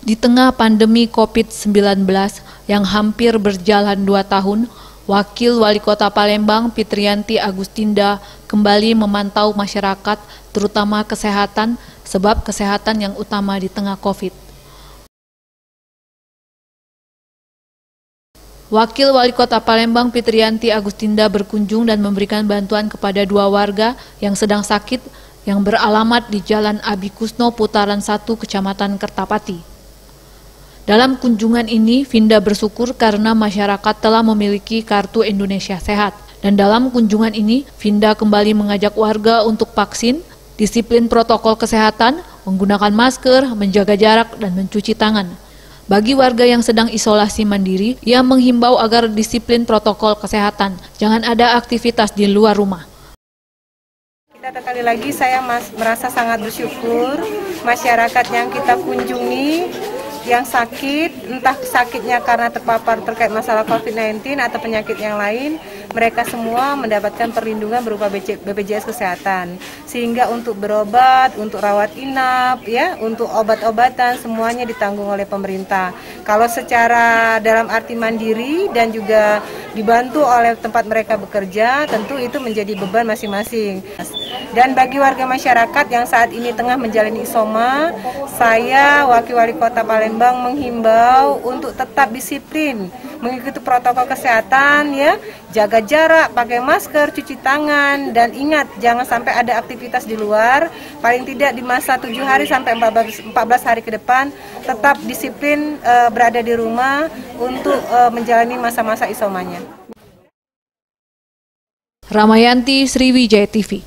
Di tengah pandemi COVID-19 yang hampir berjalan 2 tahun, Wakil Wali Kota Palembang Fitriyanti Agustinda kembali memantau masyarakat, terutama kesehatan, sebab kesehatan yang utama di tengah COVID. Wakil Wali Kota Palembang Fitriyanti Agustinda berkunjung dan memberikan bantuan kepada 2 warga yang sedang sakit yang beralamat di Jalan Abi Kusno Putaran 1, Kecamatan Kertapati. Dalam kunjungan ini, Finda bersyukur karena masyarakat telah memiliki Kartu Indonesia Sehat. Dan dalam kunjungan ini, Finda kembali mengajak warga untuk vaksin, disiplin protokol kesehatan, menggunakan masker, menjaga jarak, dan mencuci tangan. Bagi warga yang sedang isolasi mandiri, ia menghimbau agar disiplin protokol kesehatan, jangan ada aktivitas di luar rumah. Sekali lagi saya merasa sangat bersyukur masyarakat yang kita kunjungi yang sakit, entah sakitnya karena terpapar terkait masalah COVID-19 atau penyakit yang lain, mereka semua mendapatkan perlindungan berupa BPJS Kesehatan. Sehingga untuk berobat, untuk rawat inap, ya, untuk obat-obatan semuanya ditanggung oleh pemerintah. Kalau secara dalam arti mandiri dan juga dibantu oleh tempat mereka bekerja, tentu itu menjadi beban masing-masing. Dan bagi warga masyarakat yang saat ini tengah menjalani isoma, saya Wakil Wali Kota Palembang menghimbau untuk tetap disiplin, mengikuti protokol kesehatan, ya, jaga jarak, pakai masker, cuci tangan, dan ingat jangan sampai ada aktivitas di luar. Paling tidak di masa 7 hari sampai 14 hari ke depan tetap disiplin berada di rumah untuk menjalani masa-masa isomanya. Ramayanti, Sriwijaya TV.